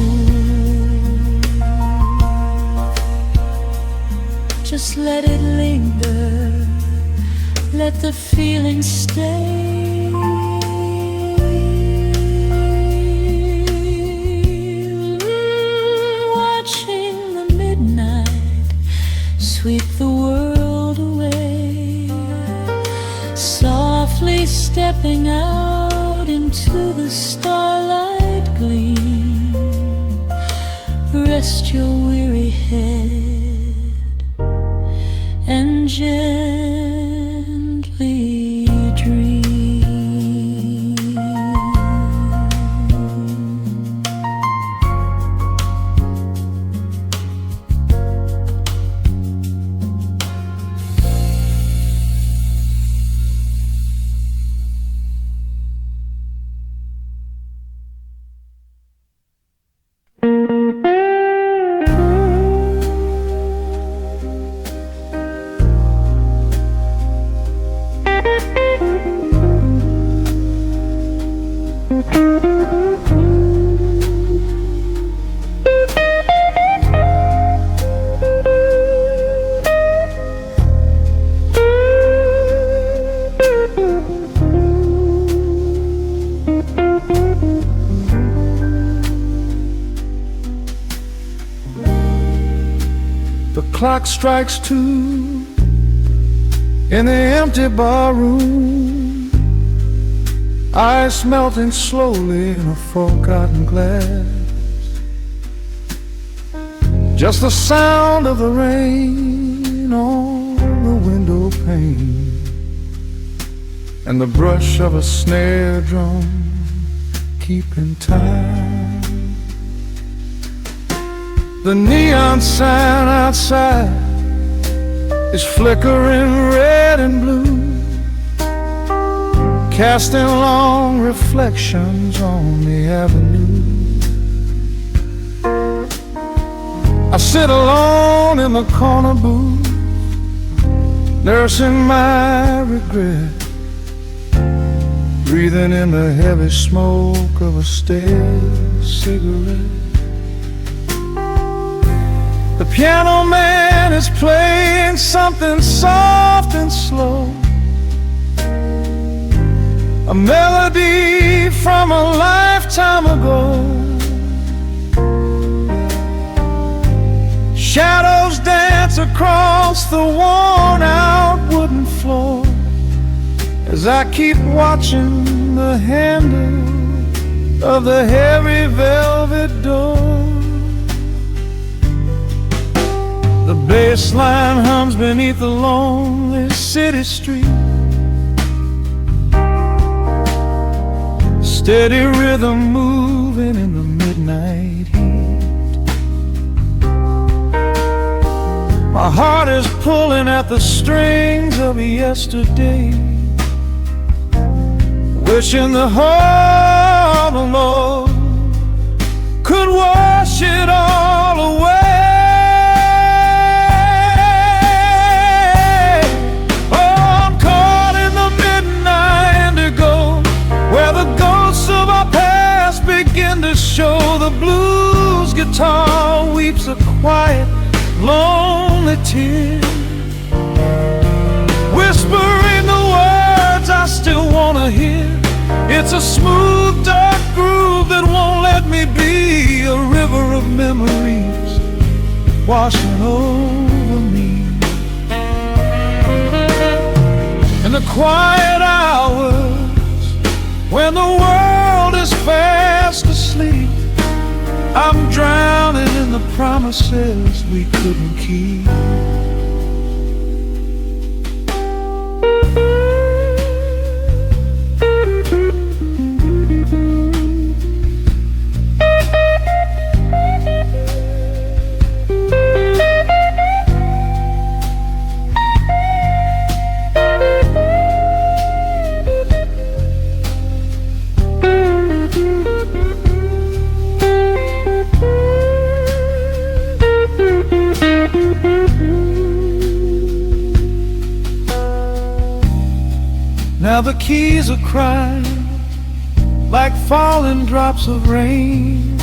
Speaker 1: Just let it linger, let the feeling stay. Watching the midnight sweep the world away, softly stepping out into the starlight gleam. Rest your weary head and gently dream.
Speaker 3: The clock strikes 2 in the empty bar room, ice melting slowly in a forgotten glass. Just the sound of the rain rain on the window pane and the brush of a snare drum keeping time. The neon sign outside is flickering red and blue, casting long reflections on the avenue. I sit alone in the corner booth, nursing my regret, breathing in the heavy smoke of a stale cigarette. The piano man is playing something soft and slow, a melody from a lifetime ago. Shadows dance across the worn-out wooden floor as I keep watching the handle of the heavy velvet door. The bass line hums beneath the lonely city street, steady rhythm moving in the midnight heat. My heart is pulling at the strings of yesterday, wishing the heart of Lord could wash it all away. Show the blues guitar weeps a quiet, lonely tear, whispering the words I still wanna hear. It's a smooth, dark groove that won't let me be, a river of memories washing over me. In the quiet hours when the world is fast asleep, I'm drowning in the promises we couldn't keep. Now the keys are crying like falling drops of rain,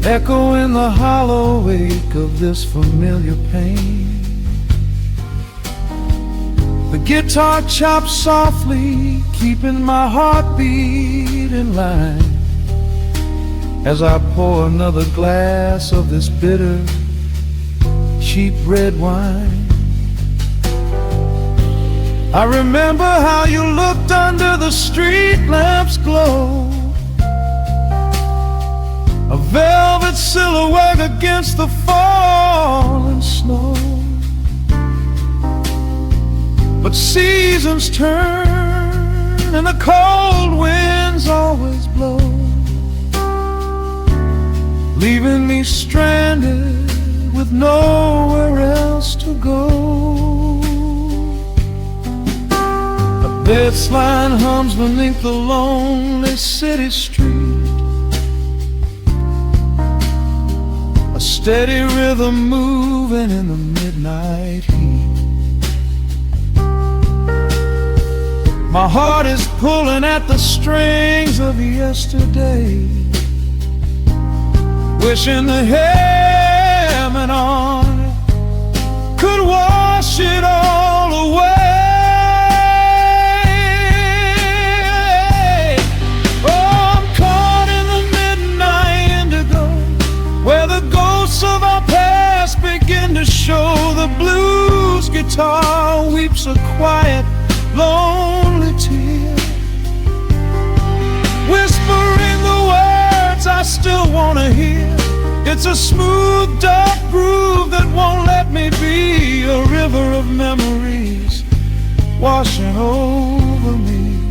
Speaker 3: echo in the hollow wake of this familiar pain. The guitar chops softly, keeping my heartbeat in line as I pour another glass of this bitter, cheap red wine. I remember how you looked under the street lamp's glow, a velvet silhouette against the falling snow. But seasons turn and the cold winds always blow, leaving me stranded with nowhere else to go. Bass line hums beneath the lonely city street, a steady rhythm moving in the midnight heat. My heart is pulling at the strings of yesterday, wishing the hammer on it could wash it all away. Of our past begin to show, the blues guitar weeps a quiet, lonely tear, whispering the words I still wanna hear. It's a smooth, dark groove that won't let me be. A river of memories washing over me.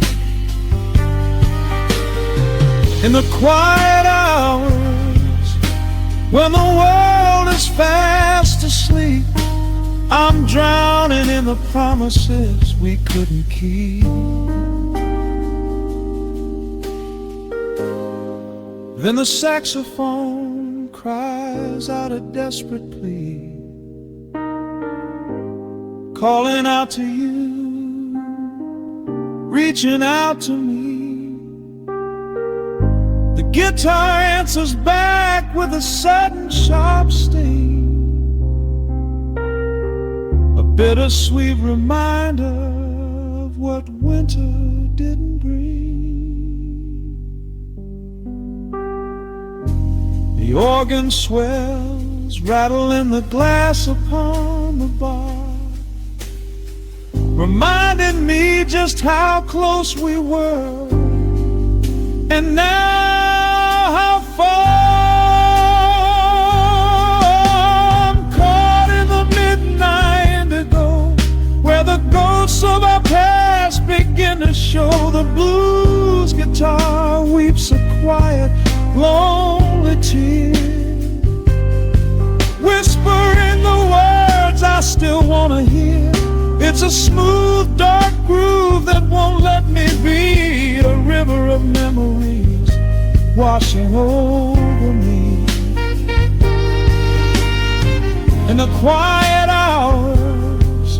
Speaker 3: In the quiet hours, when the world is fast asleep, I'm drowning in the promises we couldn't keep. Then the saxophone cries out a desperate plea, calling out to you, reaching out to me. The guitar answers back with a sudden sharp sting, a bittersweet reminder of what winter didn't bring. The organ swells, rattling the glass upon the bar, reminding me just how close we were, and now how far. I'm caught in the midnight indigo, where the ghosts of our past begin to show. The blues guitar weeps a quiet, lonely tear, whispering the words I still want to hear. It's a smooth, dark groove that won't let me be. A river of memories washing over me. In the quiet hours,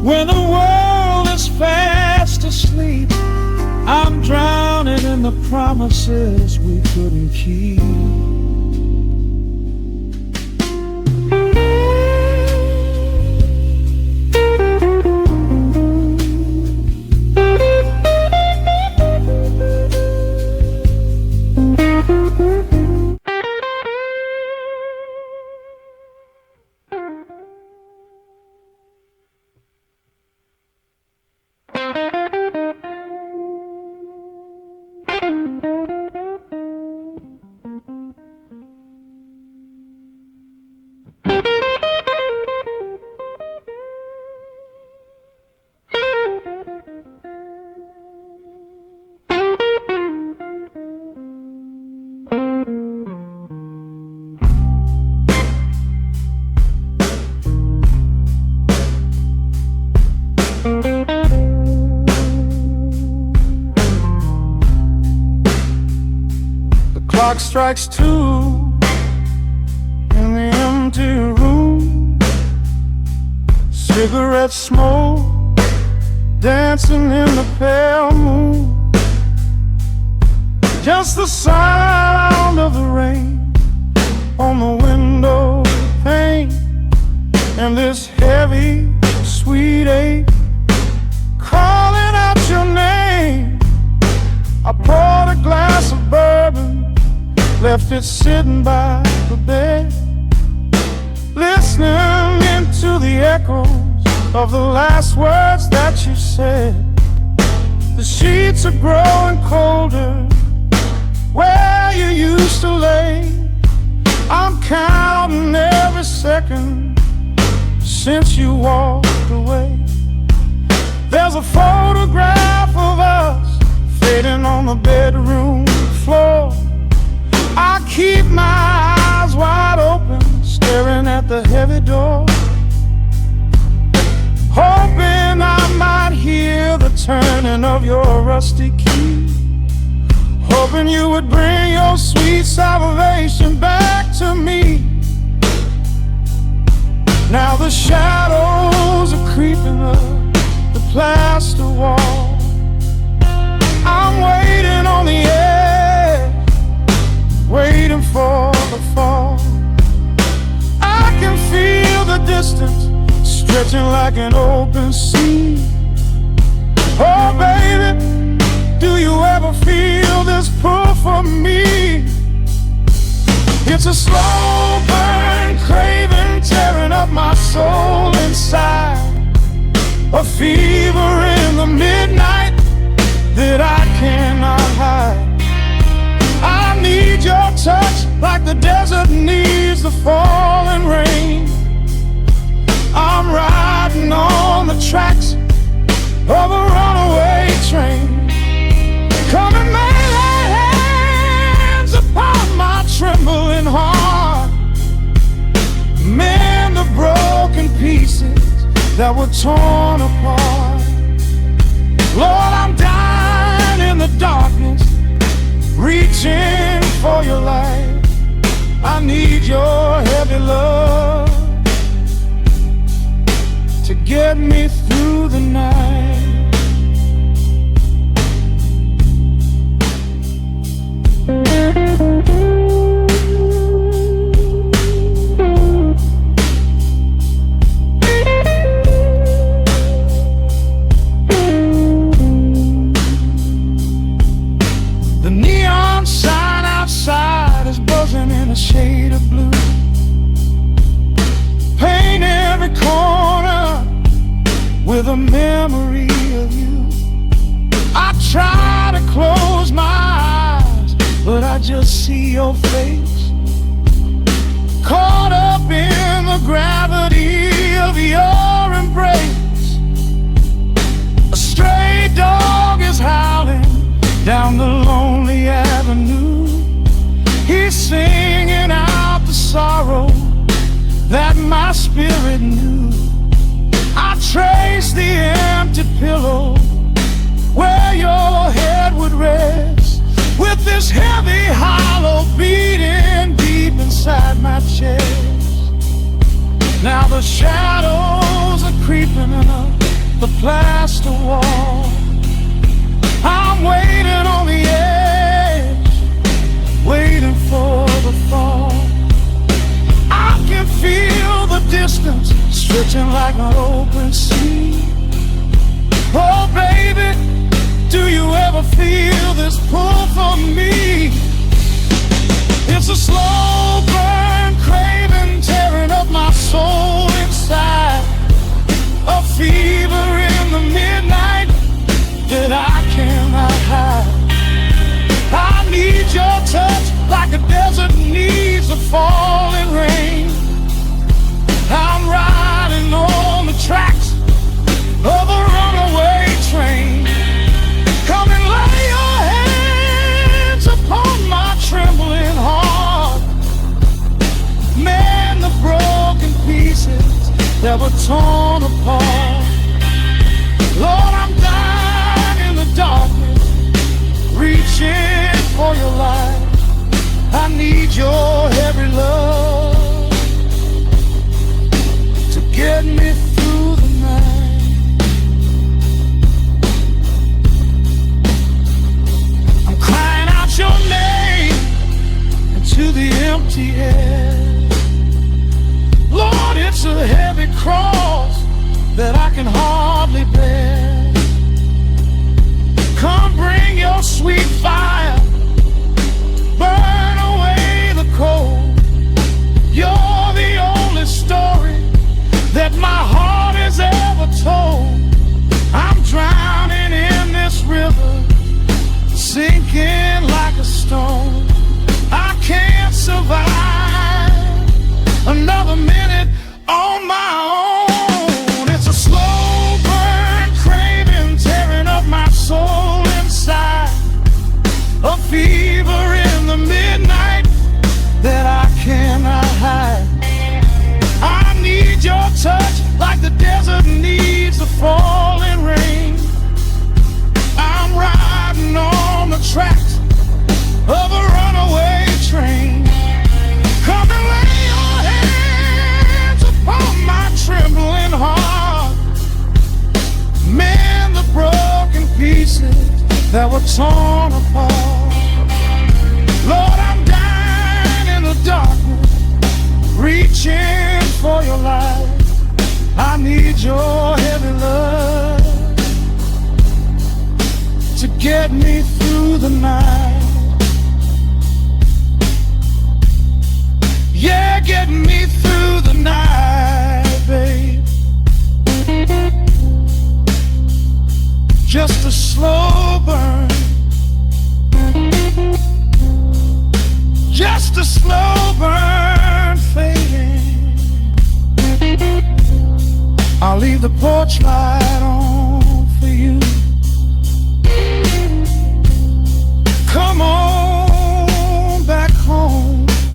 Speaker 3: when the world is fast asleep, I'm drowning in the promises we couldn't keep.
Speaker 1: Clock strikes 2 in the empty room. Cigarette smoke dancing in the pale moon. Just the sound of the rain on the window pane, and this heavy, sweet ache calling out your name. I poured a glass of bourbon, left it sitting by the bed, listening into the echoes of the last words that you said. The sheets are growing colder where you used to lay. I'm counting every second since you walked away. There's a photograph of us fading on the bedroom floor. I keep my eyes wide open, staring at the heavy door, hoping I might hear the turning of your rusty key, hoping you would bring your sweet salvation back to me. Now the shadows are creeping up the plaster wall. I'm waiting on the edge, waiting for the fall. I can feel the distance stretching like an open sea. Oh baby, do you ever feel this pull for me? It's a slow burn craving tearing up my soul inside, a fever in the midnight that I cannot hide. I need your touch,
Speaker 3: like the desert needs the falling rain. I'm riding on the tracks of a runaway train. Come and lay hands upon my trembling heart, mend the broken pieces that were torn apart. Lord, I'm dying in the darkness, reaching for your light. I need your heavy love to get me through the night. The neon sign outside is buzzing in a shade of blue. Paint every corner with a memory of you. I try to close my eyes, but I just see your face, caught up in the gravity of your embrace. A stray dog is howling down the lonely avenue. He's singing out the sorrow that my spirit knew. I trace the empty pillow where your head would rest, with this heavy hollow beating deep inside my chest. Now the shadows are creeping up the plaster wall. I'm waiting on the edge, waiting for the fall. I can feel the distance stretching like an open sea. Oh baby, do you ever feel this pull from me? It's a slow burn craving tearing up my soul inside, a fever in the midnight that I cannot hide. I need your touch like a desert needs a falling rain. I'm riding on the tracks of a runaway train. Come and lay your hands upon my trembling heart, mend the broken pieces that were torn apart. Lord, I'm dying in the darkness, reaching for your light. I need your heavy love to get me through the night. I'm crying out your name into the empty air. Lord, it's a heavy cross that I can hardly bear. Come bring your sweet fire, burn away the cold. You're the only story that my heart has ever told. I'm drowning in this river, sinking like a stone. I can't survive another minute on my own. It's a slow burn craving tearing up my soul inside, a fever in the midnight that I cannot hide. I need your touch like the desert needs the falling rain. I'm riding on the tracks of a runaway train. Come and lay your hands upon my trembling heart, mend the broken pieces that were torn apart. Lord, I'm dying in the darkness, reaching for your light. I need your heavy love to get me through the night. Yeah, get me through the night, babe. Just a slow burn the slow burn fading. I'll leave the porch light on for you.